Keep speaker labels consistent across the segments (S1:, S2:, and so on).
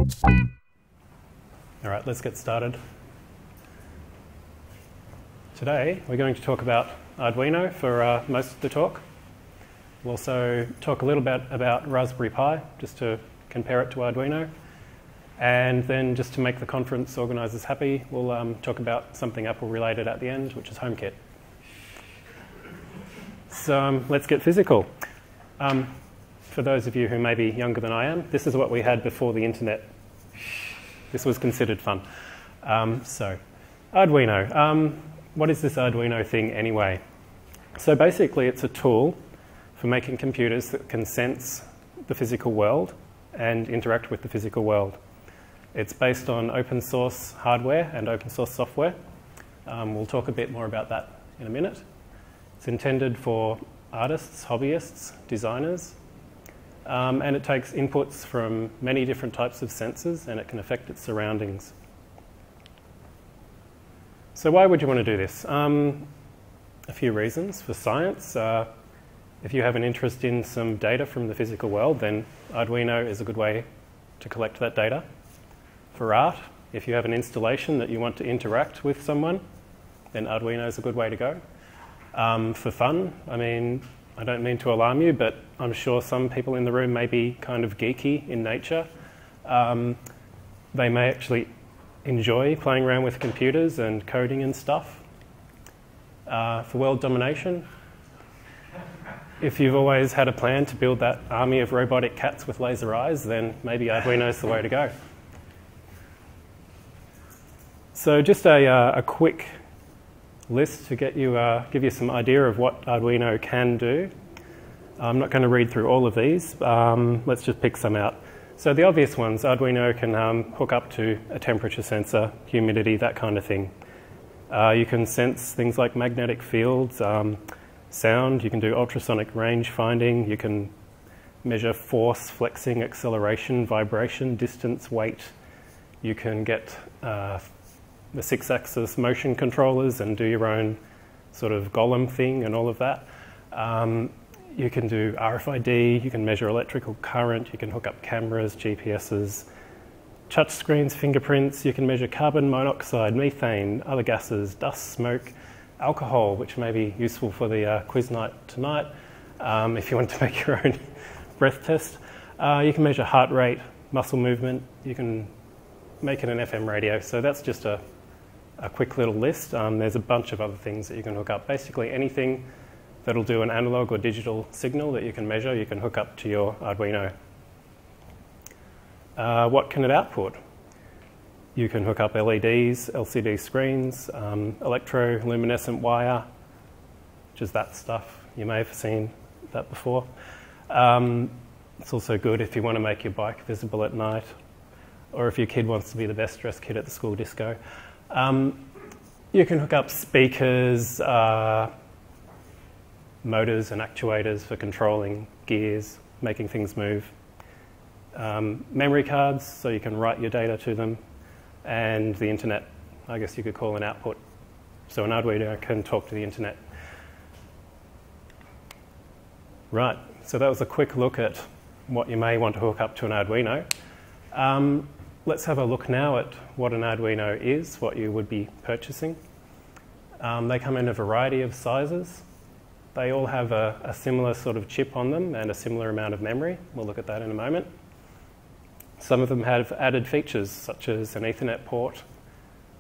S1: All right, let's get started. Today we're going to talk about Arduino for most of the talk. We'll also talk a little bit about Raspberry Pi, just to compare it to Arduino. And then just to make the conference organisers happy, we'll talk about something Apple related at the end, which is HomeKit. So let's get physical. For those of you who may be younger than I am, this is what we had before the internet. This was considered fun. So Arduino. What is this Arduino thing anyway? So basically it's a tool for making computers that can sense the physical world and interact with the physical world. It's based on open source hardware and open source software. We'll talk a bit more about that in a minute. It's intended for artists, hobbyists, designers, and it takes inputs from many different types of sensors and it can affect its surroundings. So why would you want to do this? A few reasons. For science, if you have an interest in some data from the physical world, then Arduino is a good way to collect that data. For art, if you have an installation that you want to interact with someone, then Arduino is a good way to go. For fun, I mean, I don't mean to alarm you, but I'm sure some people in the room may be kind of geeky in nature. They may actually enjoy playing around with computers and coding and stuff. For world domination, if you've always had a plan to build that army of robotic cats with laser eyes, then maybe Arduino's the way to go. So just a quick list to get you, give you some idea of what Arduino can do. I'm not going to read through all of these. Let's just pick some out. So the obvious ones, Arduino can hook up to a temperature sensor, humidity, that kind of thing. You can sense things like magnetic fields, sound. You can do ultrasonic range finding. You can measure force, flexing, acceleration, vibration, distance, weight. You can get the 6-axis motion controllers and do your own sort of golem thing and all of that. You can do RFID, you can measure electrical current, you can hook up cameras, GPSs, touch screens, fingerprints, you can measure carbon monoxide, methane, other gases, dust, smoke, alcohol, which may be useful for the quiz night tonight if you want to make your own breath test. You can measure heart rate, muscle movement, you can make it an FM radio. So that's just a quick little list. There's a bunch of other things that you can hook up. Basically anything that'll do an analog or digital signal that you can measure, you can hook up to your Arduino. What can it output? You can hook up LEDs, LCD screens, electroluminescent wire, which is that stuff. You may have seen that before. It's also good if you want to make your bike visible at night, or if your kid wants to be the best dressed kid at the school disco. You can hook up speakers, motors and actuators for controlling gears, making things move. Memory cards, so you can write your data to them. And the internet, I guess you could call an output. So an Arduino can talk to the internet. Right, so that was a quick look at what you may want to hook up to an Arduino. Let's have a look now at what an Arduino is, what you would be purchasing. They come in a variety of sizes. They all have a similar sort of chip on them and a similar amount of memory. We'll look at that in a moment. Some of them have added features such as an Ethernet port,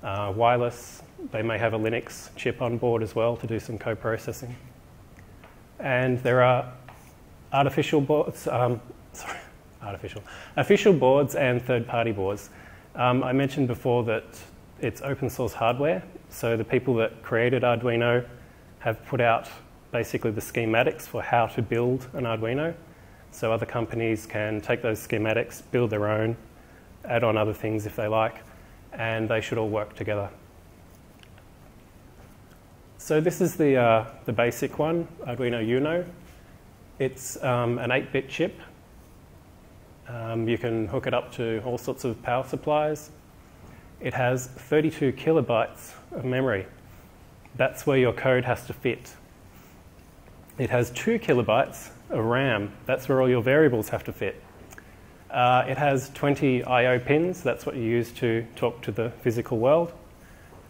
S1: wireless. They may have a Linux chip on board as well to do some co-processing. And there are official boards and third-party boards. I mentioned before that it's open source hardware, so the people that created Arduino have put out basically the schematics for how to build an Arduino. So other companies can take those schematics, build their own, add on other things if they like, and they should all work together. So this is the basic one, Arduino Uno. It's an 8-bit chip. You can hook it up to all sorts of power supplies. It has 32 kilobytes of memory. That's where your code has to fit. It has 2 kilobytes of RAM. That's where all your variables have to fit. It has 20 I/O pins. That's what you use to talk to the physical world.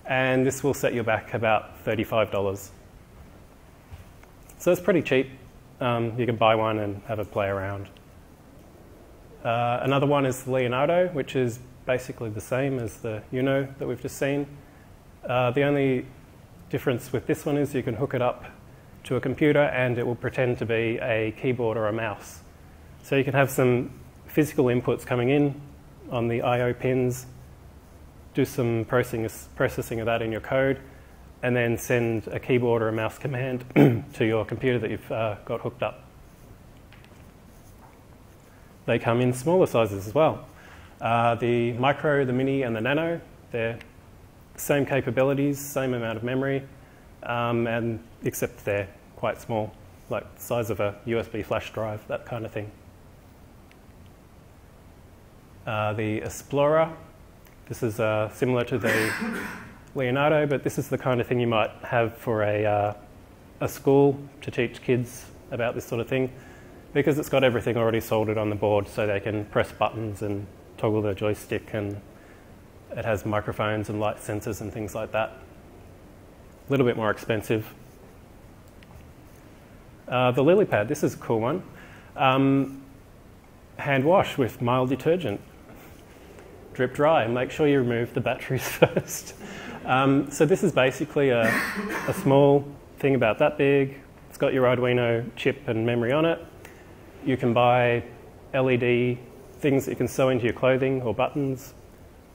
S1: And this will set you back about $35. So it's pretty cheap. You can buy one and have a play around. Another one is the Leonardo, which is basically the same as the Uno that we've just seen. The only difference with this one is you can hook it up to a computer and it will pretend to be a keyboard or a mouse. So you can have some physical inputs coming in on the I/O pins, do some processing of that in your code, and then send a keyboard or a mouse command to your computer that you've got hooked up. They come in smaller sizes as well. The Micro, the Mini, and the Nano, they're same capabilities, same amount of memory, and except they're quite small, like the size of a USB flash drive, that kind of thing. The Esplora, this is similar to the Leonardo, but this is the kind of thing you might have for a school to teach kids about this sort of thing, because it's got everything already soldered on the board so they can press buttons and toggle the joystick, and it has microphones and light sensors and things like that. A little bit more expensive. The LilyPad, this is a cool one. Hand wash with mild detergent. Drip dry, make sure you remove the batteries first. So this is basically a small thing about that big. It's got your Arduino chip and memory on it. You can buy LED things that you can sew into your clothing or buttons.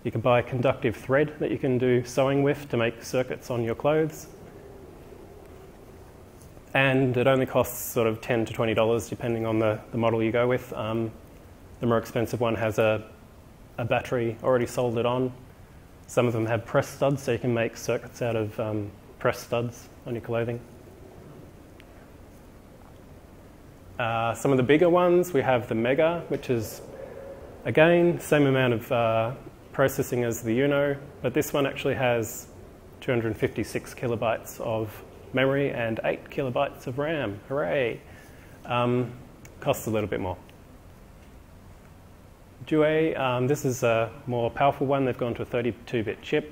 S1: You can buy conductive thread that you can do sewing with to make circuits on your clothes. And it only costs sort of $10 to $20 depending on the model you go with. The more expensive one has a battery already soldered on. Some of them have press studs, so you can make circuits out of press studs on your clothing. Some of the bigger ones, we have the Mega, which is, again, same amount of processing as the Uno, but this one actually has 256 kilobytes of memory and 8 kilobytes of RAM. Hooray! Costs a little bit more. Due, this is a more powerful one. They've gone to a 32-bit chip.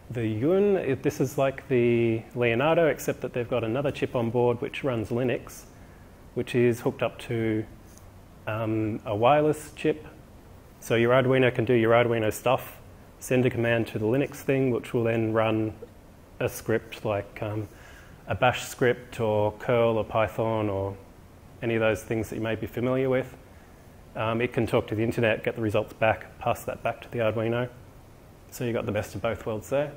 S1: The Yún, this is like the Leonardo, except that they've got another chip on board which runs Linux, which is hooked up to a wireless chip. So your Arduino can do your Arduino stuff, send a command to the Linux thing, which will then run a script like a bash script or curl or Python or any of those things that you may be familiar with. It can talk to the internet, get the results back, pass that back to the Arduino. So you've got the best of both worlds there.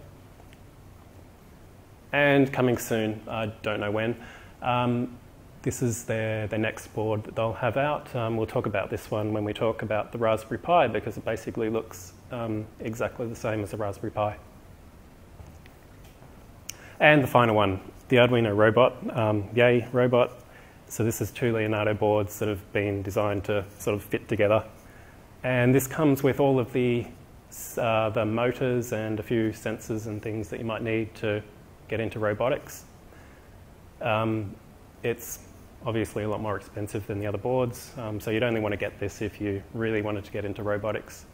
S1: And coming soon, I don't know when, this is their next board that they'll have out. We'll talk about this one when we talk about the Raspberry Pi, because it basically looks exactly the same as a Raspberry Pi. And the final one, the Arduino Robot. Yay, Robot. So this is 2 Leonardo boards that have been designed to sort of fit together. And this comes with all of the motors and a few sensors and things that you might need to get into robotics. It's obviously a lot more expensive than the other boards, so you'd only want to get this if you really wanted to get into robotics.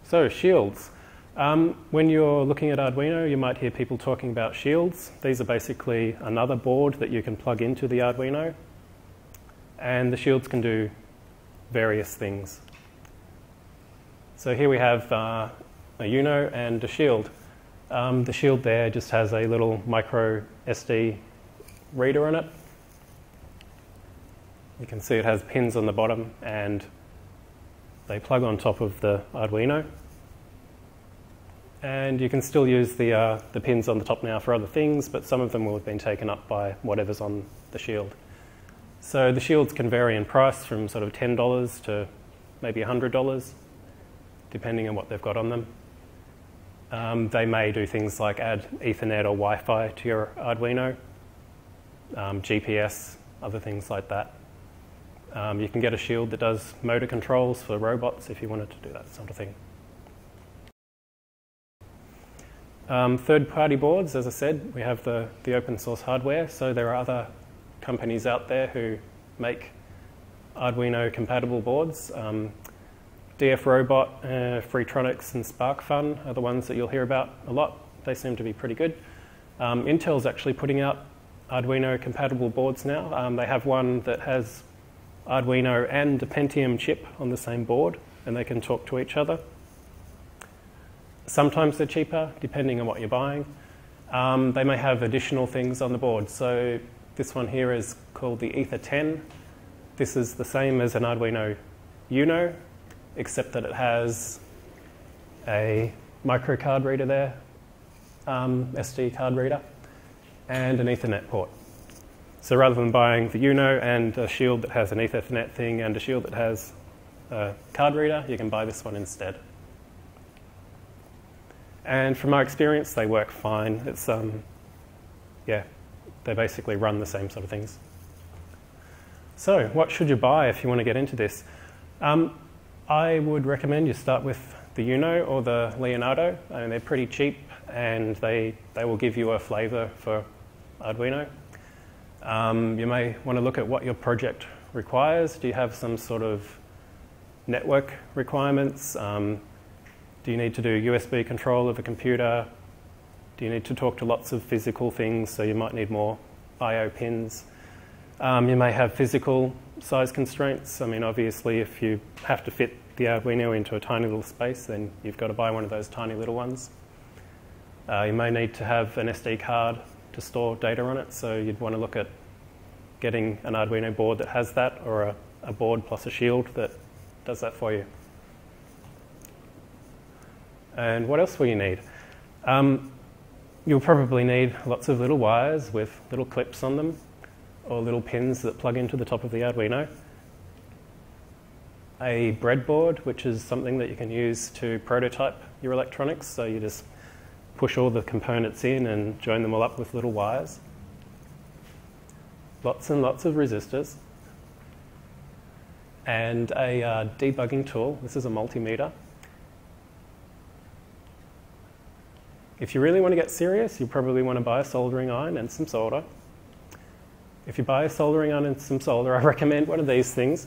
S1: So shields. When you're looking at Arduino, you might hear people talking about shields. These are basically another board that you can plug into the Arduino, and the shields can do various things. So here we have a Uno and a shield. The shield there just has a little micro SD reader on it. You can see it has pins on the bottom and they plug on top of the Arduino. And you can still use the pins on the top now for other things, but some of them will have been taken up by whatever's on the shield. So the shields can vary in price from sort of $10 to maybe $100, depending on what they've got on them. They may do things like add Ethernet or Wi-Fi to your Arduino, GPS, other things like that. You can get a shield that does motor controls for robots if you wanted to do that sort of thing. Third-party boards, as I said, we have the open source hardware, so there are other companies out there who make Arduino compatible boards. DF Robot, Freetronics and SparkFun are the ones that you'll hear about a lot. They seem to be pretty good. Intel's actually putting out Arduino compatible boards now. They have one that has Arduino and a Pentium chip on the same board, and they can talk to each other. Sometimes they're cheaper, depending on what you're buying. They may have additional things on the board. So this one here is called the Ether 10. This is the same as an Arduino Uno, except that it has a micro card reader there, SD card reader, and an Ethernet port. So rather than buying the Uno and a shield that has an Ethernet thing and a shield that has a card reader, you can buy this one instead. And from my experience, they work fine. It's, yeah, they basically run the same sort of things. So what should you buy if you want to get into this? I would recommend you start with the Uno or the Leonardo. I mean, they're pretty cheap, and they will give you a flavor for Arduino. You may want to look at what your project requires. Do you have some sort of network requirements? Do you need to do USB control of a computer? Do you need to talk to lots of physical things, so you might need more I/O pins? You may have physical size constraints. I mean, obviously, if you have to fit the Arduino into a tiny little space, then you've got to buy one of those tiny little ones. You may need to have an SD card to store data on it, so you'd want to look at getting an Arduino board that has that, or a board plus a shield that does that for you. And what else will you need? You'll probably need lots of little wires with little clips on them, or little pins that plug into the top of the Arduino. A breadboard, which is something that you can use to prototype your electronics, so you just push all the components in and join them all up with little wires. Lots and lots of resistors. And a debugging tool. This is a multimeter. If you really want to get serious, you probably want to buy a soldering iron and some solder. If you buy a soldering iron and some solder, I recommend one of these things,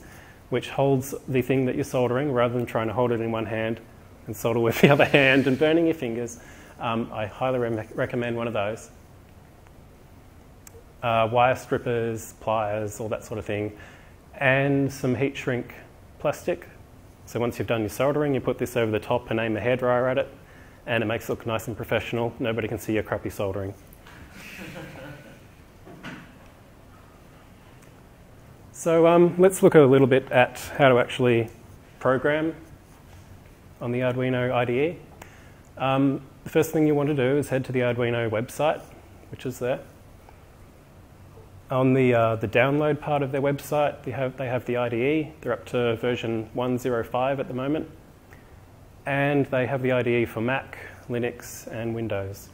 S1: which holds the thing that you're soldering rather than trying to hold it in one hand and solder with the other hand and burning your fingers. I highly recommend one of those. Wire strippers, pliers, all that sort of thing, and some heat shrink plastic. So once you've done your soldering, you put this over the top and aim a hairdryer at it, and it makes it look nice and professional. Nobody can see your crappy soldering. So let's look a little bit at how to actually program on the Arduino IDE. The first thing you want to do is head to the Arduino website, which is there. On the download part of their website, they have the IDE. They're up to version 1.05 at the moment. And they have the IDE for Mac, Linux, and Windows.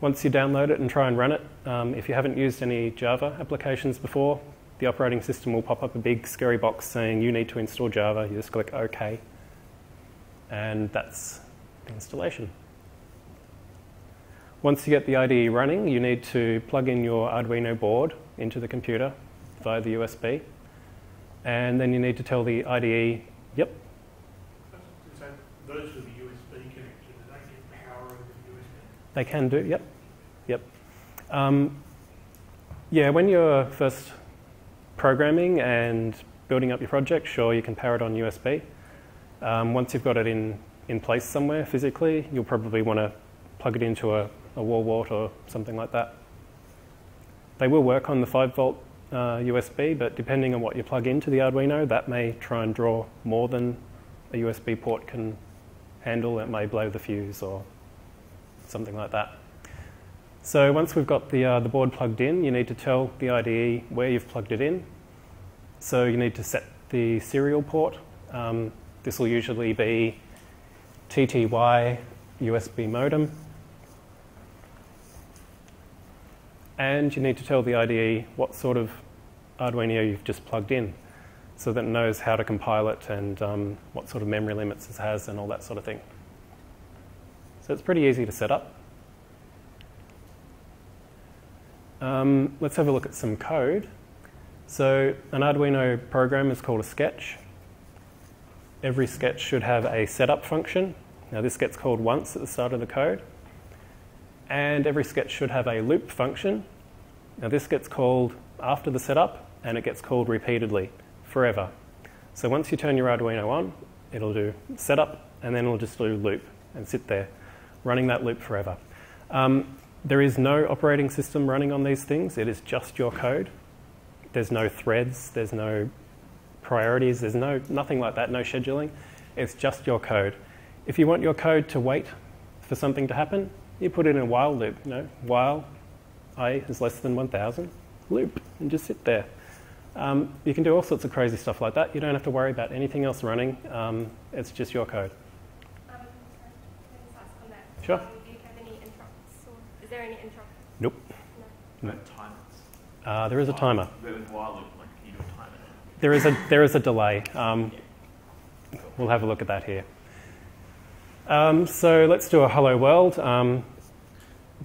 S1: Once you download it and try and run it, if you haven't used any Java applications before, the operating system will pop up a big scary box saying you need to install Java. You just click OK, and that's the installation. Once you get the IDE running, you need to plug in your Arduino board into the computer via the USB, and then you need to tell the IDE, yep.
S2: So those with the USB connection, do they get power over the USB?
S1: They can do, yep, yep. Yeah, when you're first programming and building up your project, sure, you can power it on USB. Once you've got it in place somewhere physically, you'll probably want to plug it into a wall wart or something like that. They will work on the 5-volt USB, but depending on what you plug into the Arduino, that may try and draw more than a USB port can handle. It may blow the fuse or something like that. So once we've got the board plugged in, you need to tell the IDE where you've plugged it in. So you need to set the serial port. This will usually be TTY USB modem. And you need to tell the IDE what sort of Arduino you've just plugged in, so that it knows how to compile it and what sort of memory limits it has and all that sort of thing. So it's pretty easy to set up. Let's have a look at some code. So an Arduino program is called a sketch. Every sketch should have a setup function. Now this gets called once at the start of the code. And every sketch should have a loop function. Now this gets called after the setup, and it gets called repeatedly, forever. So once you turn your Arduino on, it'll do setup, and then it'll just do loop and sit there, running that loop forever. There is no operating system running on these things. It is just your code. There's no threads, there's no priorities, there's nothing like that, no scheduling. It's just your code. If you want your code to wait for something to happen, you put it in a while loop, while I is less than 1,000, loop, and just sit there. You can do all sorts of crazy stuff like that. You don't have to worry about anything else running. It's just your code.
S3: Can I just ask on that?
S1: Sure.
S3: Do you have any interrupts? Or is there any interrupts?
S1: Nope.
S3: No.
S4: Timers.
S1: There is a timer.
S4: With while loop, like you do a timer.
S1: There is a delay. We'll have a look at that here. So let's do a hello world.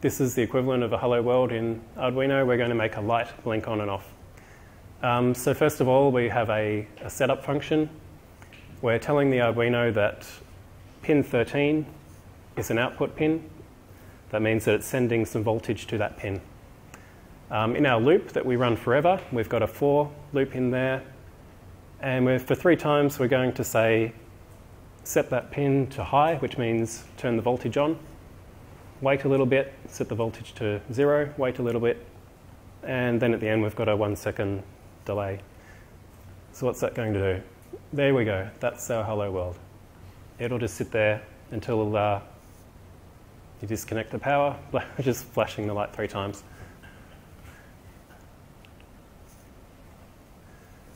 S1: This is the equivalent of a hello world in Arduino. We're going to make a light blink on and off. So first of all, we have a setup function. We're telling the Arduino that pin 13 is an output pin. That means that it's sending some voltage to that pin. In our loop that we run forever, we've got a for loop in there. And for 3 times, we're going to say, set that pin to high, which means turn the voltage on. Wait a little bit, set the voltage to 0, wait a little bit. And then at the end, we've got a 1 second delay. So what's that going to do? There we go. That's our hello world. It'll just sit there until you disconnect the power, just flashing the light 3 times.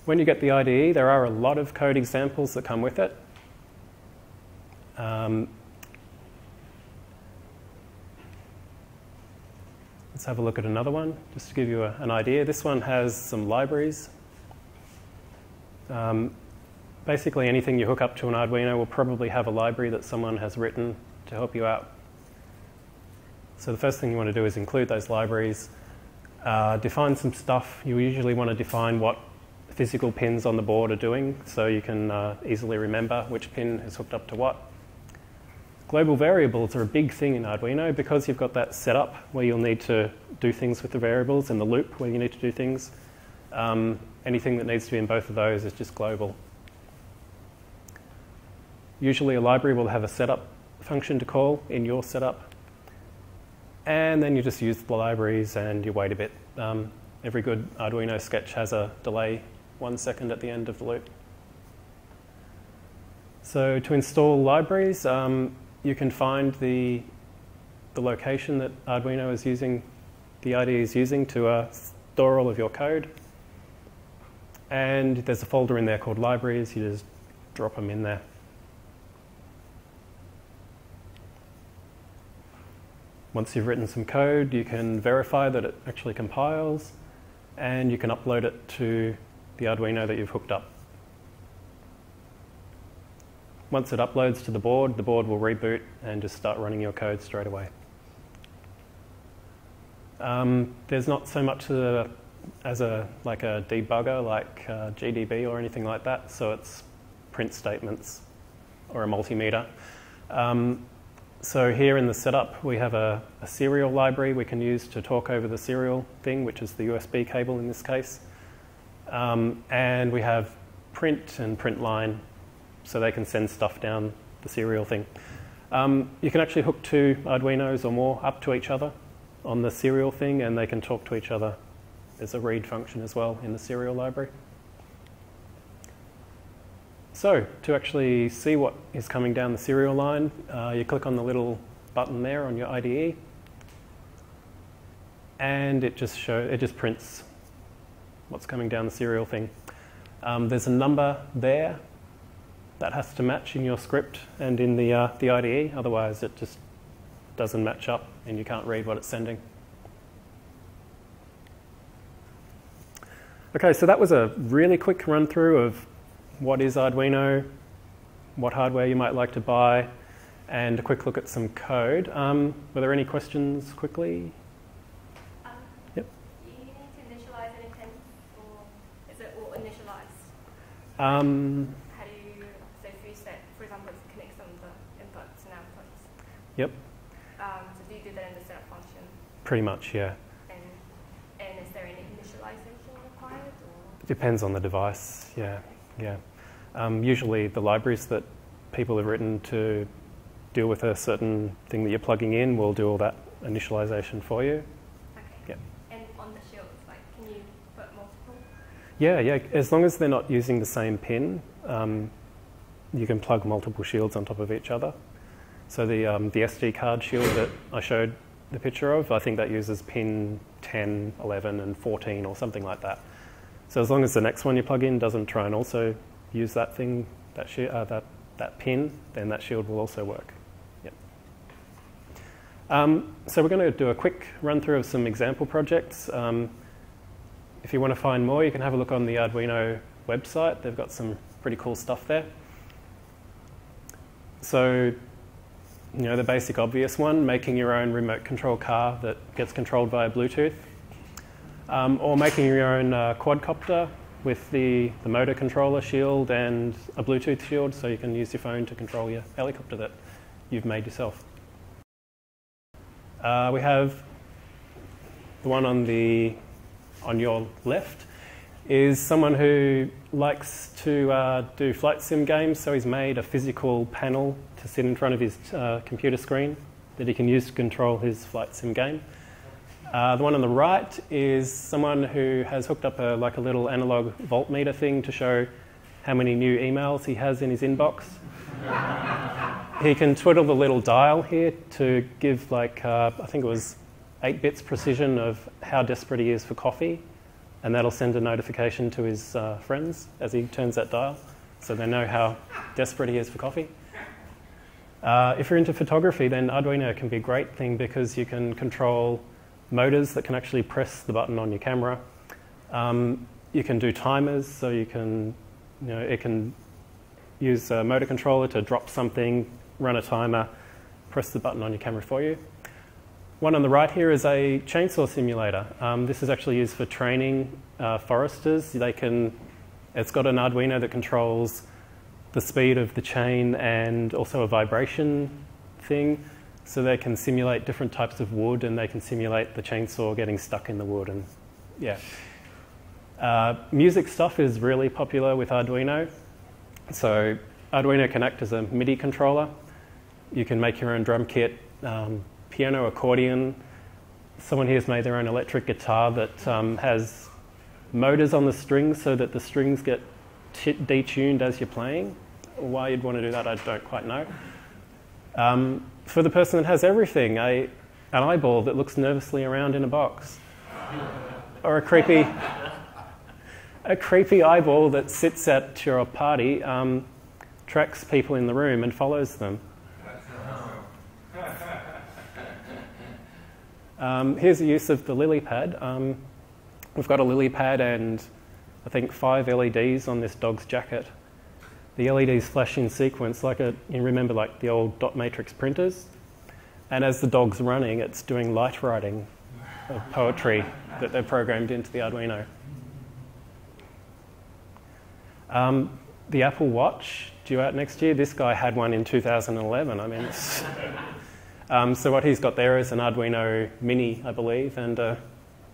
S1: When you get the IDE, there are a lot of code examples that come with it. Let's have a look at another one, just to give you an idea. This one has some libraries. Basically, anything you hook up to an Arduino will probably have a library that someone has written to help you out. So the first thing you want to do is include those libraries. Define some stuff. You usually want to define what physical pins on the board are doing, so you can easily remember which pin is hooked up to what. Global variables are a big thing in Arduino because you've got that setup where you'll need to do things with the variables and the loop where you need to do things. Anything that needs to be in both of those is just global. Usually a library will have a setup function to call in your setup. And then you just use the libraries and you wait a bit. Every good Arduino sketch has a delay 1 second at the end of the loop. So to install libraries, you can find the location that Arduino is using, the IDE is using to store all of your code. And there's a folder in there called libraries. You just drop them in there. Once you've written some code, you can verify that it actually compiles, and you can upload it to the Arduino that you've hooked up. Once it uploads to the board will reboot and just start running your code straight away. There's not so much as a debugger like GDB or anything like that, so it's print statements or a multimeter. So here in the setup, we have a serial library we can use to talk over the serial thing, which is the USB cable in this case. And we have print and print line, so they can send stuff down the serial thing. You can actually hook 2 Arduinos or more up to each other on the serial thing, and they can talk to each other. There's a read function as well in the serial library. So to actually see what is coming down the serial line, you click on the little button there on your IDE, and it just prints what's coming down the serial thing. There's a number there that has to match in your script and in the IDE, otherwise it just doesn't match up and you can't read what it's sending. Okay, so that was a really quick run through of what is Arduino, what hardware you might like to buy, and a quick look at some code. Were there any questions quickly?
S3: Can How do you, so if you set, for example, connect some of the inputs and outputs.
S1: Yep.
S3: So do you do that in the setup function?
S1: Pretty much, yeah.
S3: And is there any initialization required? Or?
S1: It depends on the device, yeah. Yeah. Usually the libraries that people have written to deal with a certain thing that you're plugging in will do all that initialization for you.
S3: Okay.
S1: Yeah.
S3: And on the shields, like, can you put multiple?
S1: Yeah, yeah. As long as they're not using the same pin, you can plug multiple shields on top of each other. So the SD card shield that I showed the picture of, I think that uses pin 10, 11, and 14 or something like that. So as long as the next one you plug in doesn't try and also use that thing, that pin, then that shield will also work. Yep. So we're going to do a quick run through of some example projects. If you want to find more, you can have a look on the Arduino website. They've got some pretty cool stuff there. So, you know, the basic obvious one, making your own remote control car that gets controlled via Bluetooth. Or making your own quadcopter with the motor controller shield and a Bluetooth shield, so you can use your phone to control your helicopter that you've made yourself. We have the one on your left is someone who likes to do flight sim games, so he's made a physical panel to sit in front of his computer screen that he can use to control his flight sim game. The one on the right is someone who has hooked up a little analog voltmeter thing to show how many new emails he has in his inbox. He can twiddle the little dial here to give I think it was 8 bits precision of how desperate he is for coffee, and that'll send a notification to his friends as he turns that dial, so they know how desperate he is for coffee. If you're into photography, then Arduino can be a great thing because you can control motors that can actually press the button on your camera. You can do timers, so you can, it can use a motor controller to drop something, run a timer, press the button on your camera for you. One on the right here is a chainsaw simulator. This is actually used for training foresters. It's got an Arduino that controls the speed of the chain and also a vibration thing, so they can simulate different types of wood, and they can simulate the chainsaw getting stuck in the wood. And yeah, music stuff is really popular with Arduino. So Arduino can act as a MIDI controller. You can make your own drum kit, piano, accordion. Someone here has made their own electric guitar that has motors on the strings so that the strings get detuned as you're playing. Why you'd want to do that, I don't quite know. For the person that has everything, an eyeball that looks nervously around in a box. Or a creepy eyeball that sits at your party, tracks people in the room and follows them. Here's the use of the LilyPad. We've got a LilyPad and I think 5 LEDs on this dog's jacket. The LEDs flash in sequence you remember like the old dot matrix printers? And as the dog's running, it's doing light writing of poetry that they've programmed into the Arduino. The Apple Watch, due out next year, this guy had one in 2011. I mean, so what he's got there is an Arduino Mini, I believe, and a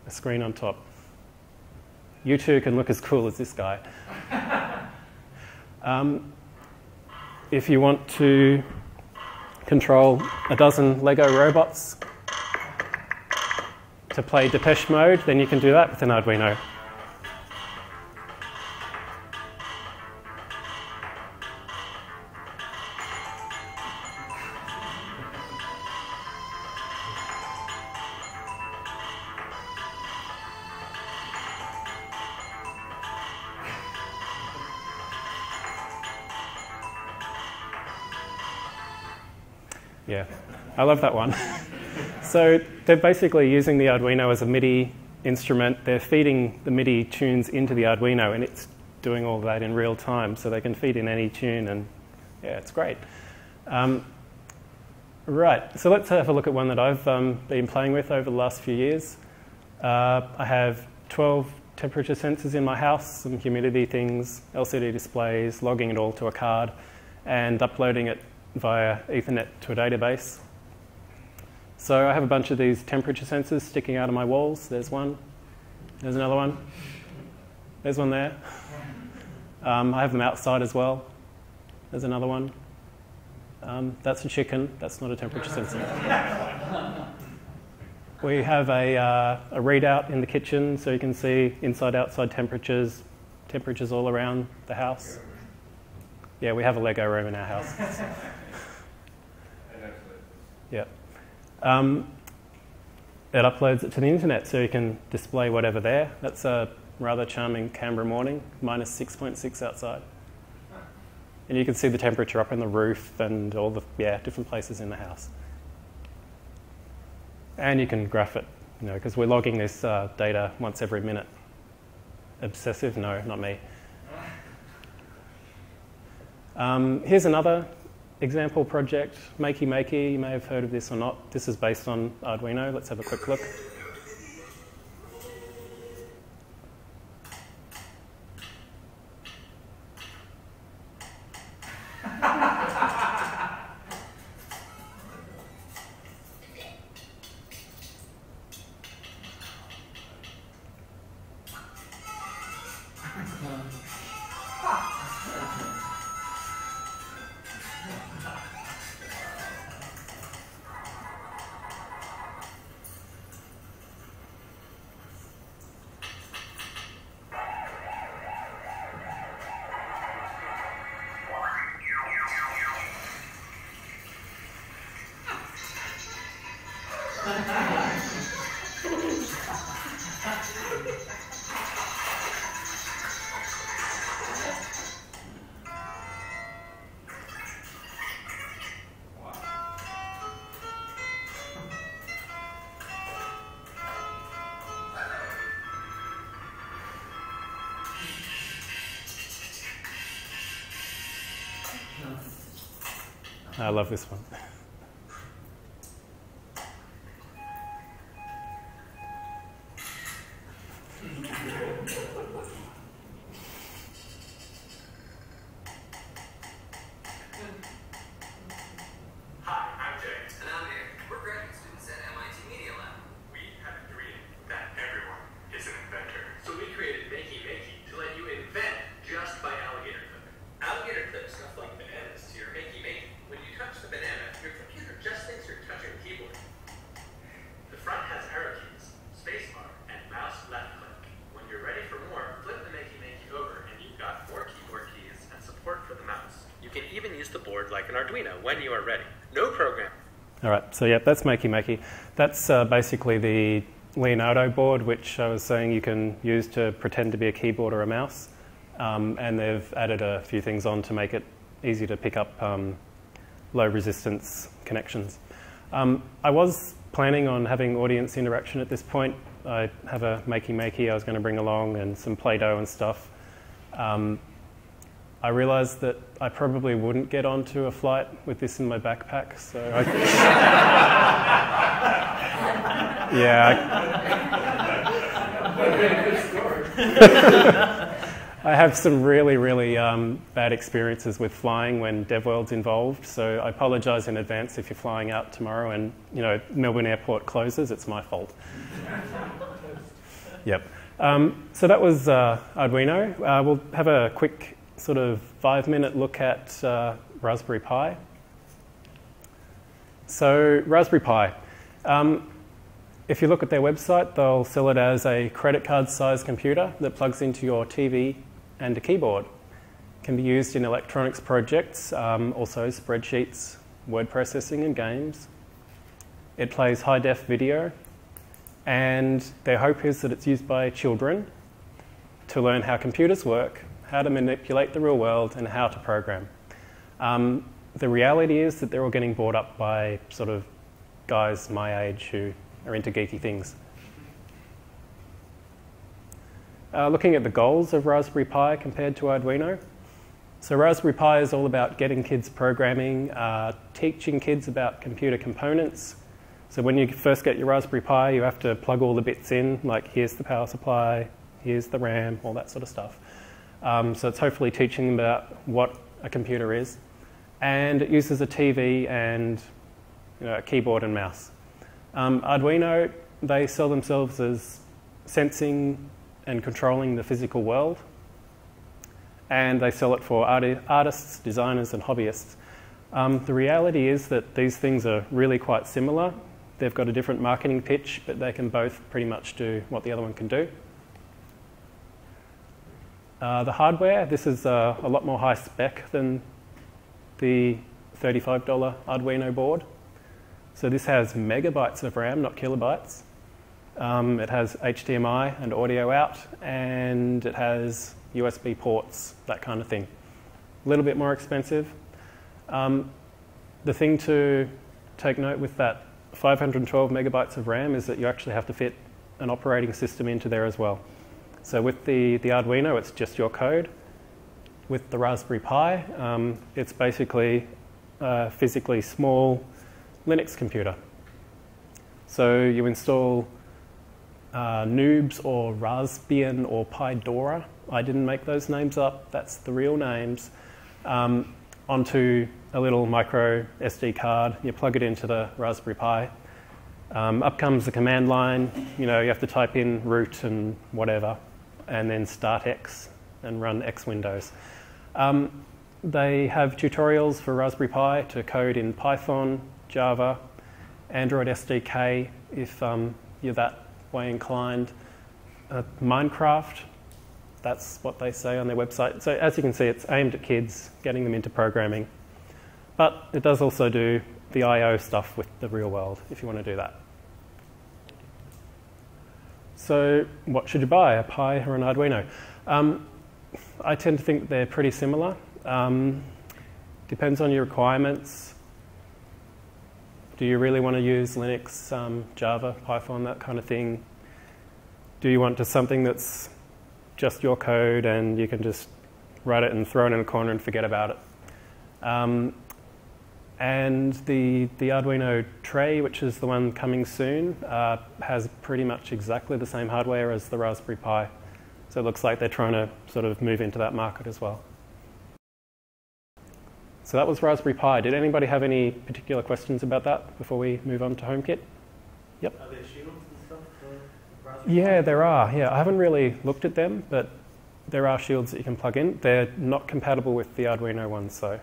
S1: screen on top. You too can look as cool as this guy. If you want to control a dozen Lego robots to play Depeche Mode, then you can do that with an Arduino. Yeah, I love that one. So they're basically using the Arduino as a MIDI instrument. They're feeding the MIDI tunes into the Arduino, and it's doing all that in real time, so they can feed in any tune, and yeah, it's great. Right, so let's have a look at one that I've been playing with over the last few years. I have 12 temperature sensors in my house, some humidity things, LCD displays, logging it all to a card, and uploading it via Ethernet to a database. So I have a bunch of these temperature sensors sticking out of my walls. There's one. There's another one. There's one there. I have them outside as well. There's another one. That's a chicken. That's not a temperature sensor. We have a readout in the kitchen, so you can see inside, outside temperatures all around the house. Yeah, we have a Lego room in our house. Yeah. It uploads it to the internet, so you can display whatever there. That's a rather charming Canberra morning, minus 6.6 outside. And you can see the temperature up in the roof and all the different places in the house. And you can graph it, because we're logging this data once every minute. Obsessive? No, not me. Here's another example project, Makey Makey. You may have heard of this or not. This is based on Arduino. Let's have a quick look. I love this one.
S5: The board like an Arduino when you are ready. No program.
S1: All right, so yeah, that's Makey Makey. That's basically the Leonardo board, which I was saying you can use to pretend to be a keyboard or a mouse. And they've added a few things on to make it easy to pick up low resistance connections. I was planning on having audience interaction at this point. I have a Makey Makey I was going to bring along and some Play-Doh and stuff. I realised that I probably wouldn't get onto a flight with this in my backpack, so I have some really, really bad experiences with flying when DevWorld's involved, so I apologise in advance if you're flying out tomorrow and Melbourne Airport closes. It's my fault. Yep. So that was Arduino. We'll have a quick sort of 5-minute look at Raspberry Pi. So Raspberry Pi. If you look at their website, they'll sell it as a credit card sized computer that plugs into your TV and a keyboard. It can be used in electronics projects, also spreadsheets, word processing and games. It plays high-def video, and their hope is that it's used by children to learn how computers work, how to manipulate the real world, and how to program. The reality is that they're all getting bought up by sort of guys my age who are into geeky things. Looking at the goals of Raspberry Pi compared to Arduino. So Raspberry Pi is all about getting kids programming, teaching kids about computer components. So when you first get your Raspberry Pi, you have to plug all the bits in, like here's the power supply, here's the RAM, all that sort of stuff. So it's hopefully teaching them about what a computer is. And it uses a TV and a keyboard and mouse. Arduino, they sell themselves as sensing and controlling the physical world. And they sell it for artists, designers, and hobbyists. The reality is that these things are really quite similar. They've got a different marketing pitch, but they can both pretty much do what the other one can do. The hardware, this is a lot more high spec than the $35 Arduino board. So this has megabytes of RAM, not kilobytes. It has HDMI and audio out, and it has USB ports, that kind of thing. A little bit more expensive. The thing to take note with that 512 megabytes of RAM is that you actually have to fit an operating system into there as well. So with the Arduino, it's just your code. With the Raspberry Pi, it's basically a physically small Linux computer. So you install Noobs or Raspbian or Pidora. I didn't make those names up, that's the real names. Onto a little micro SD card, you plug it into the Raspberry Pi. Up comes the command line, you have to type in root and whatever, and then start X and run X Windows. They have tutorials for Raspberry Pi to code in Python, Java, Android SDK if you're that way inclined. Minecraft, that's what they say on their website. So as you can see, it's aimed at kids, getting them into programming. But it does also do the I/O stuff with the real world, if you want to do that. So what should you buy, a Pi or an Arduino? I tend to think that they're pretty similar. Depends on your requirements. Do you really want to use Linux, Java, Python, that kind of thing? Do you want just something that's just your code and you can just write it and throw it in a corner and forget about it? And the Arduino tray, which is the one coming soon, has pretty much exactly the same hardware as the Raspberry Pi. So it looks like they're trying to sort of move into that market as well. So that was Raspberry Pi. Did anybody have any particular questions about that before we move on to HomeKit? Yep.
S2: Are there shields and stuff for Raspberry Pi?
S1: Yeah, there are. Yeah, I haven't really looked at them, but there are shields that you can plug in. They're not compatible with the Arduino ones, though,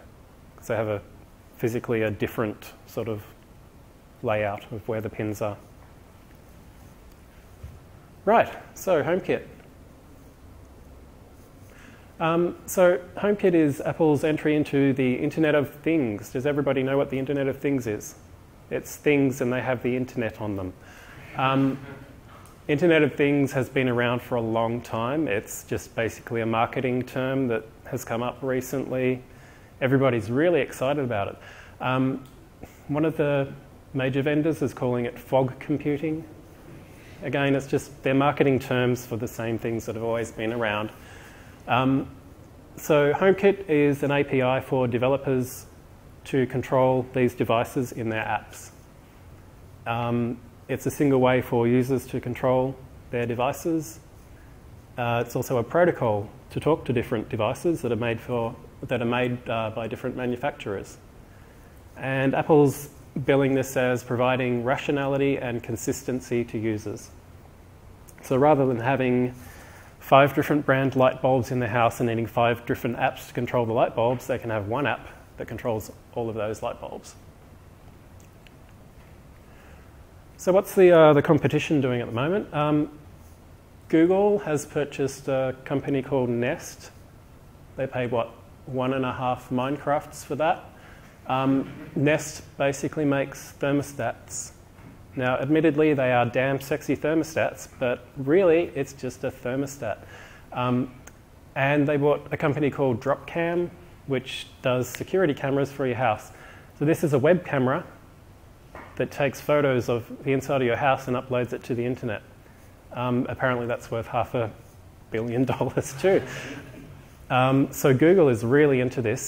S1: because they have physically a different sort of layout of where the pins are. Right, so HomeKit. So HomeKit is Apple's entry into the Internet of Things. Does everybody know what the Internet of Things is? It's things and they have the internet on them. Internet of Things has been around for a long time. It's just basically a marketing term that has come up recently. Everybody's really excited about it. One of the major vendors is calling it fog computing. Again, it's just their marketing terms for the same things that have always been around. So HomeKit is an API for developers to control these devices in their apps. It's a single way for users to control their devices. It's also a protocol to talk to different devices that are made by different manufacturers. And Apple's billing this as providing rationality and consistency to users. So rather than having 5 different brand light bulbs in their house and needing 5 different apps to control the light bulbs, they can have one app that controls all of those light bulbs. So what's the competition doing at the moment? Google has purchased a company called Nest. They paid, what, 1.5 Minecrafts for that. Nest basically makes thermostats. Now, admittedly, they are damn sexy thermostats, but really, it's just a thermostat. And they bought a company called Dropcam, which does security cameras for your house. So this is a web camera that takes photos of the inside of your house and uploads it to the internet. Apparently, that's worth $500 million too. So Google is really into this.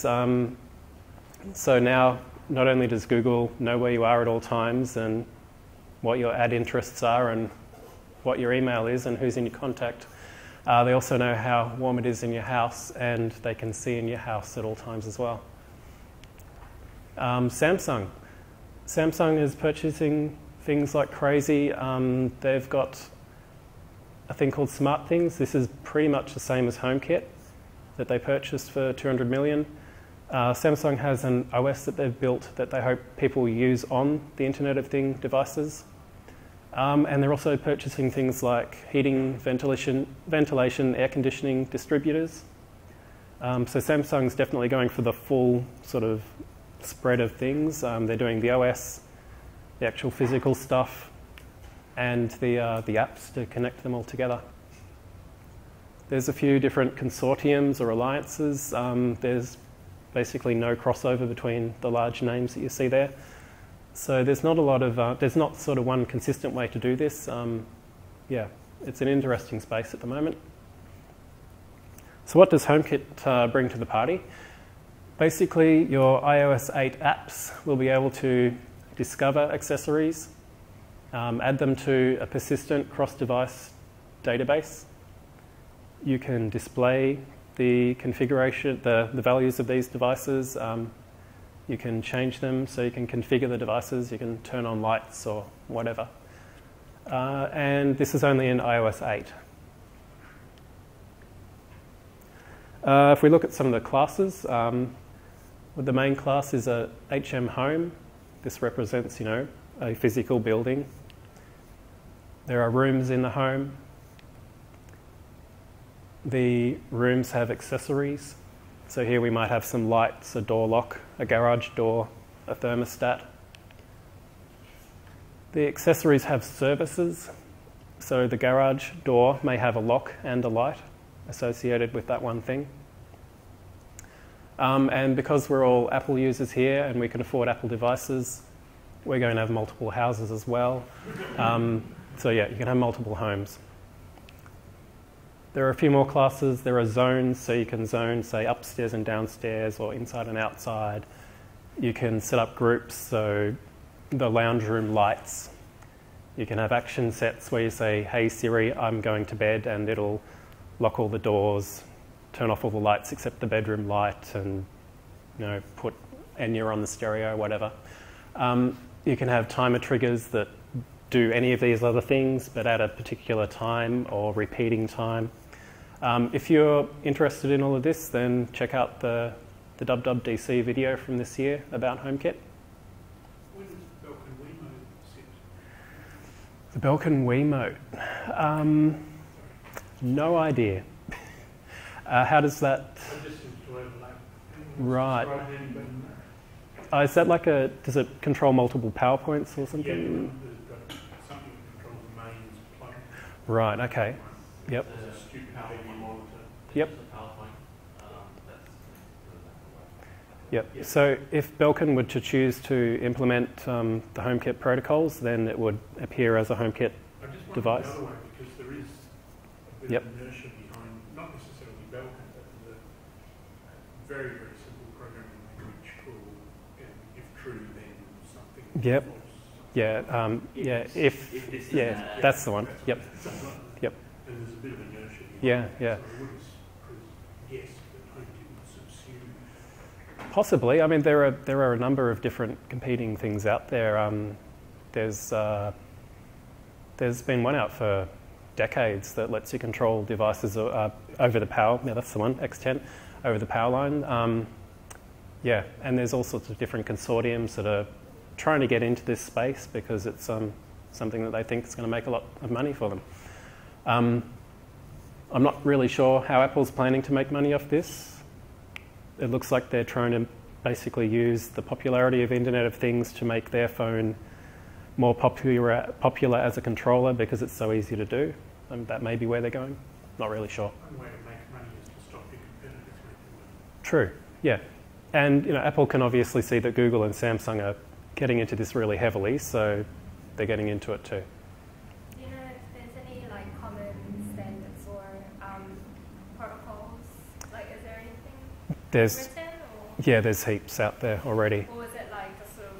S1: So now, not only does Google know where you are at all times and what your ad interests are and what your email is and who's in your contact They also know how warm it is in your house, and they can see in your house at all times as well. Samsung is purchasing things like crazy. They've got a thing called Smart Things. This is pretty much the same as HomeKit that they purchased for 200 million. Samsung has an OS that they've built that they hope people will use on the Internet of Things devices. And they're also purchasing things like heating, ventilation, air conditioning distributors. So Samsung's definitely going for the full sort of spread of things. They're doing the OS, the actual physical stuff, and the apps to connect them all together. There's a few different consortiums or alliances. There's basically no crossover between the large names that you see there. So there's not a lot of, there's not sort of one consistent way to do this. Yeah, it's an interesting space at the moment. So what does HomeKit bring to the party? Basically, your iOS 8 apps will be able to discover accessories, add them to a persistent cross-device database. You can display the configuration, the values of these devices. You can change them, so you can configure the devices, you can turn on lights or whatever. And this is only in iOS 8. If we look at some of the classes, the main class is a HM Home. This represents, you know, a physical building. There are rooms in the home. The rooms have accessories. So here we might have some lights, a door lock, a garage door, a thermostat. The accessories have services. So the garage door may have a lock and a light associated with that one thing. And because we're all Apple users here and we can afford Apple devices, we're going to have multiple houses as well. So yeah, you can have multiple homes. There are a few more classes. There are zones, so you can zone, say, upstairs and downstairs or inside and outside. You can set up groups, so the lounge room lights. You can have action sets where you say, hey Siri, I'm going to bed, and it'll lock all the doors, turn off all the lights except the bedroom light, and you know, put Enya on the stereo, whatever. You can have timer triggers that do any of these other things, but at a particular time or repeating time. If you're interested in all of this, then check out the WWDC video from this year about HomeKit.
S2: When is Belkin Wiimote set?
S1: The Belkin Wiimote. No idea. How does that...
S2: It just seems to overlap.
S1: Right.
S2: But
S1: Is that like a... Does it control multiple PowerPoints or something?
S2: yeah, there's got something that controls the mains plug.
S1: Right, okay. Yep.
S2: There's a stupid TV monitor.
S1: Yep. Yep. So if Belkin were to choose to implement the HomeKit protocols, then it would appear as a HomeKit
S2: I just wonder
S1: device.
S2: the other way, because there is a bit
S1: Yep.
S2: of inertia behind, not necessarily Belkin, but there's a very, very simple programming language called, if true, then something
S1: Yep.
S2: false.
S1: Yeah. Yeah.
S4: If this is
S1: Yeah.
S4: that.
S1: That's the one. Yep.
S2: Something like that.
S1: Yep.
S2: And there's a bit of inertia behind
S1: Yeah.
S2: it.
S1: Yeah.
S2: So I would guess that HomeKit would subsume.
S1: Possibly. I mean, there are a number of different competing things out there. There's been one out for decades that lets you control devices over the power. Yeah, that's the one. X10 over the power line. Yeah, and there's all sorts of different consortiums that are trying to get into this space because it's something that they think is going to make a lot of money for them. I'm not really sure how Apple's planning to make money off this. It looks like they're trying to basically use the popularity of Internet of Things to make their phone more popular as a controller because it's so easy to do. That may be where they're going. Not really sure.
S2: One way to make money is to stop your competitors making money.
S1: True. Yeah. And you know, Apple can obviously see that Google and Samsung are getting into this really heavily, so they're getting into it too.
S3: Do you know if there's any like common standards or protocols? Like, is there anything written? Or,
S1: Yeah, there's heaps out there already.
S3: or is it like just sort of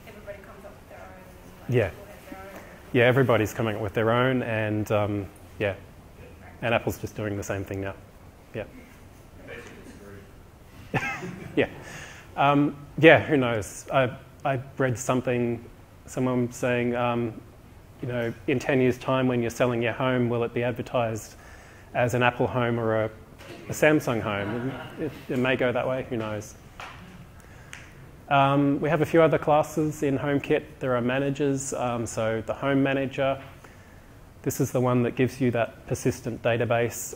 S3: everybody comes up with their own? Like,
S1: Yeah.
S3: Apple has their own?
S1: Yeah, everybody's coming up with their own, and yeah. And Apple's just doing the same thing now. Yeah. Yeah. Yeah, who knows? I read something, someone saying, you know, in 10 years' time when you're selling your home, will it be advertised as an Apple home or a Samsung home? It may go that way, who knows? We have a few other classes in HomeKit. There are managers, so the home manager. This is the one that gives you that persistent database.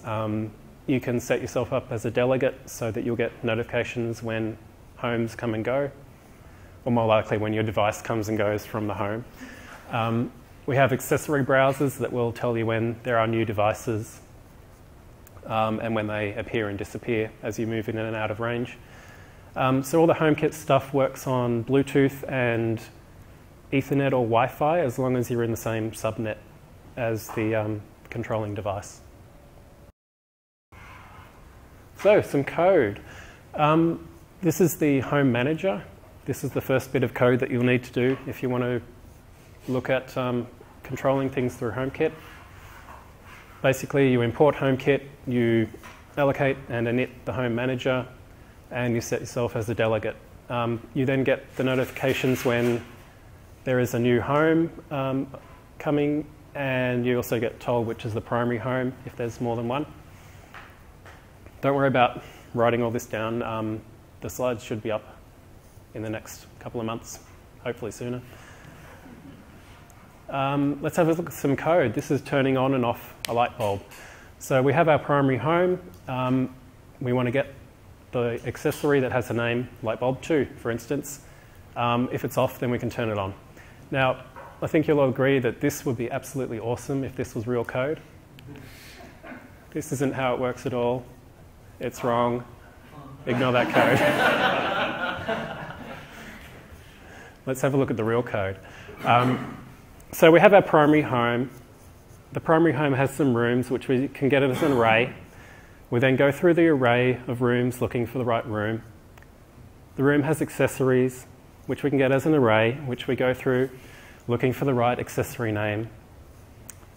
S1: You can set yourself up as a delegate so that you'll get notifications when homes come and go, or more likely when your device comes and goes from the home. We have accessory browsers that will tell you when there are new devices and when they appear and disappear as you move in and out of range. So all the HomeKit stuff works on Bluetooth and Ethernet or Wi-Fi as long as you're in the same subnet as the controlling device. So some code. This is the home manager. This is the first bit of code that you'll need to do if you want to look at controlling things through HomeKit. Basically, you import HomeKit, you allocate and init the home manager, and you set yourself as a delegate. You then get the notifications when there is a new home coming, and you also get told which is the primary home if there's more than one. Don't worry about writing all this down. The slides should be up in the next couple of months, hopefully sooner. Let's have a look at some code. This is turning on and off a light bulb. So we have our primary home. We want to get the accessory that has the name light bulb 2, for instance. If it's off, then we can turn it on. Now, I think you'll all agree that this would be absolutely awesome if this was real code. This isn't how it works at all. It's wrong. Ignore that code. Let's have a look at the real code. So we have our primary home. The primary home has some rooms which we can get as an array. We then go through the array of rooms looking for the right room. The room has accessories which we can get as an array, which we go through looking for the right accessory name.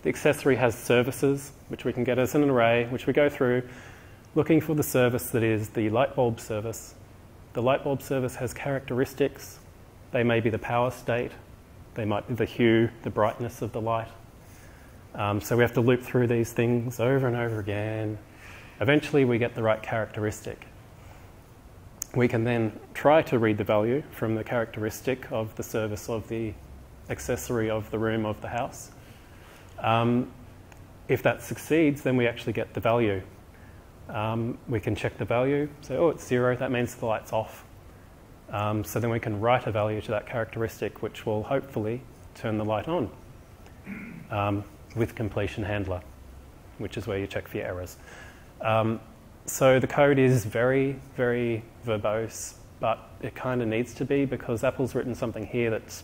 S1: The accessory has services which we can get as an array, which we go through looking for the service that is the light bulb service. The light bulb service has characteristics. They may be the power state. They might be the hue, the brightness of the light. So we have to loop through these things over and over again. Eventually we get the right characteristic. We can then try to read the value from the characteristic of the service of the accessory of the room of the house. If that succeeds, then we actually get the value. We can check the value, say, oh, it's 0, that means the light's off. So then we can write a value to that characteristic, which will hopefully turn the light on with completion handler, which is where you check for your errors. So the code is very, very verbose, but it kind of needs to be because Apple's written something here that's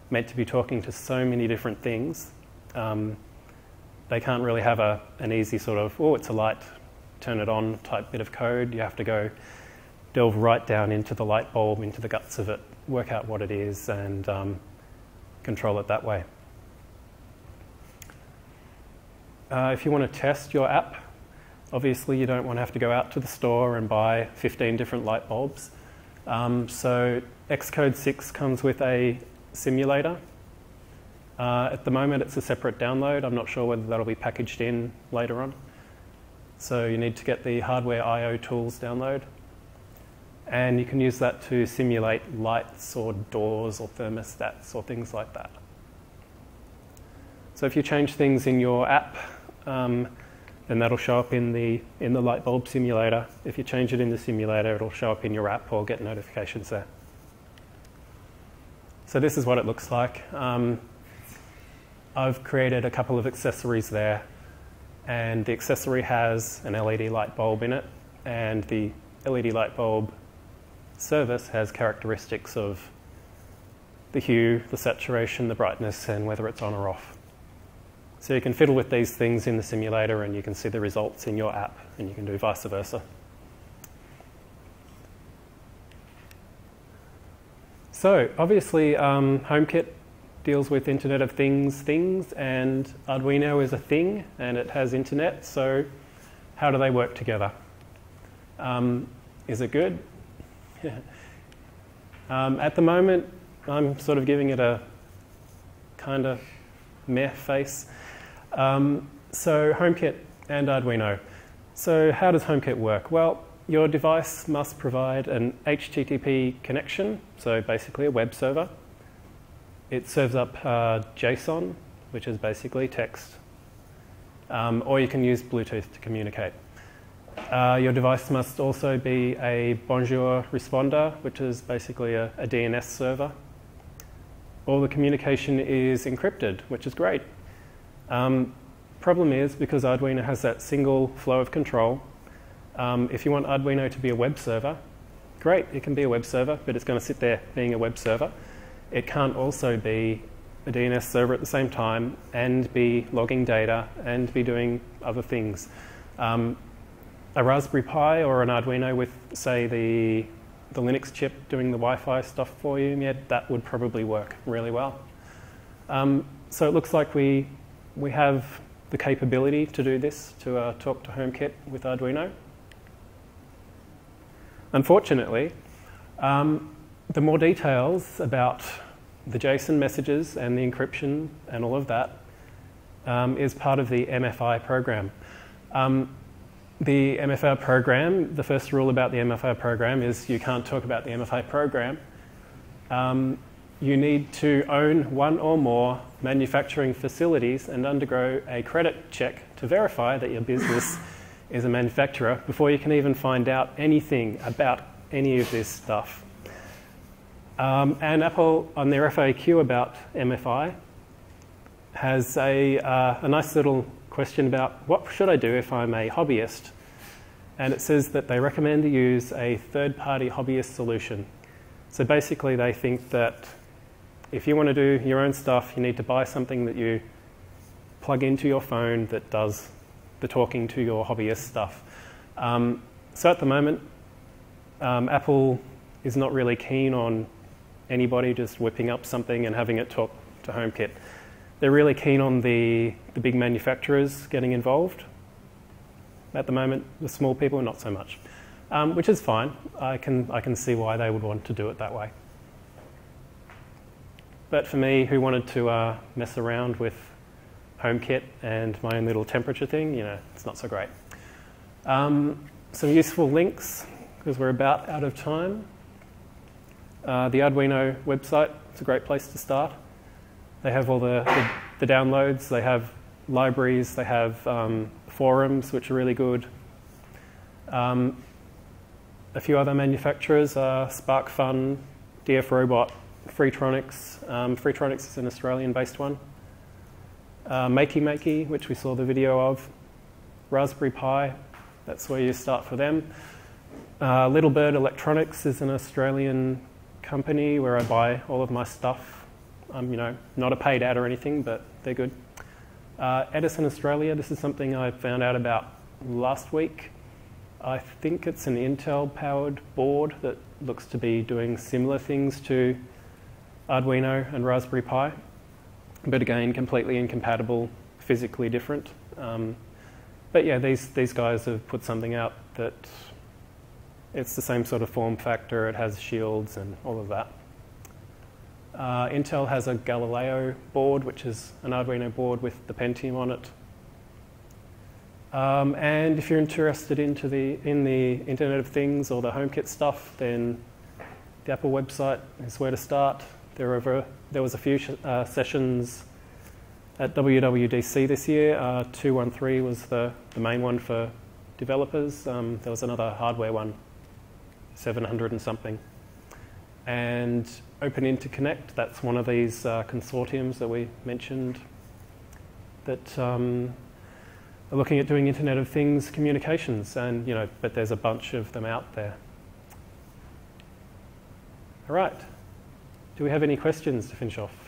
S1: meant to be talking to so many different things. They can't really have an easy sort of, oh, it's a light, turn it on type bit of code. You have to go delve right down into the light bulb, into the guts of it, work out what it is, and control it that way. If you want to test your app, obviously you don't want to have to go out to the store and buy 15 different light bulbs. So Xcode 6 comes with a simulator. At the moment it's a separate download. I'm not sure whether that'll be packaged in later on. So you need to get the hardware I/O tools download. And you can use that to simulate lights or doors or thermostats or things like that. So if you change things in your app, then that'll show up in the light bulb simulator. If you change it in the simulator, it'll show up in your app or get notifications there. So this is what it looks like. I've created a couple of accessories there, and the accessory has an LED light bulb in it, and the LED light bulb service has characteristics of the hue, the saturation, the brightness, and whether it's on or off. So you can fiddle with these things in the simulator and you can see the results in your app, and you can do vice versa. So obviously HomeKit deals with Internet of Things, and Arduino is a thing, and it has internet, so how do they work together? Is it good? At the moment, I'm sort of giving it a kind of meh face. So HomeKit and Arduino. So how does HomeKit work? Well, your device must provide an HTTP connection, so basically a web server. It serves up JSON, which is basically text. Or you can use Bluetooth to communicate. Your device must also be a bonjour responder, which is basically a DNS server. All the communication is encrypted, which is great. Problem is, because Arduino has that single flow of control, if you want Arduino to be a web server, great, it can be a web server, but it's going to sit there being a web server. It can't also be a DNS server at the same time and be logging data and be doing other things. A Raspberry Pi or an Arduino with, say, the Linux chip doing the Wi-Fi stuff for you, yeah, that would probably work really well. So it looks like we have the capability to do this, to talk to HomeKit with Arduino. Unfortunately, the more details about the JSON messages and the encryption and all of that is part of the MFI program. The MFI program, the first rule about the MFI program is you can't talk about the MFI program. You need to own one or more manufacturing facilities and undergo a credit check to verify that your business is a manufacturer before you can even find out anything about any of this stuff. And Apple, on their FAQ about MFI, has a nice little question about what should I do if I'm a hobbyist. And it says that they recommend to use a third-party hobbyist solution. So basically they think that if you want to do your own stuff, you need to buy something that you plug into your phone that does the talking to your hobbyist stuff. So at the moment, Apple is not really keen on anybody just whipping up something and having it talk to HomeKit. They're really keen on the big manufacturers getting involved. At the moment, the small people, not so much, which is fine. I can see why they would want to do it that way. But for me, who wanted to mess around with HomeKit and my own little temperature thing, you know, it's not so great. Some useful links, because we're about out of time. The Arduino website, it's a great place to start. They have all the downloads, they have libraries, they have forums, which are really good. A few other manufacturers are SparkFun, DF Robot, Freetronics. Freetronics is an Australian-based one. Makey Makey, which we saw the video of. Raspberry Pi, that's where you start for them. Little Bird Electronics is an Australian company where I buy all of my stuff. You know, not a paid ad or anything, but they're good. Edison Australia, this is something I found out about last week. I think it's an Intel-powered board that looks to be doing similar things to Arduino and Raspberry Pi, but again, completely incompatible, physically different. But yeah, these guys have put something out that it's the same sort of form factor, it has shields and all of that. Intel has a Galileo board, which is an Arduino board with the Pentium on it. And if you're interested in the Internet of Things or the HomeKit stuff, then the Apple website is where to start. There was a few sessions at WWDC this year. 213 was the main one for developers. There was another hardware one, 700 and something. And Open Interconnect, that's one of these consortiums that we mentioned that are looking at doing Internet of Things communications, and but there's a bunch of them out there. All right. Do we have any questions to finish off?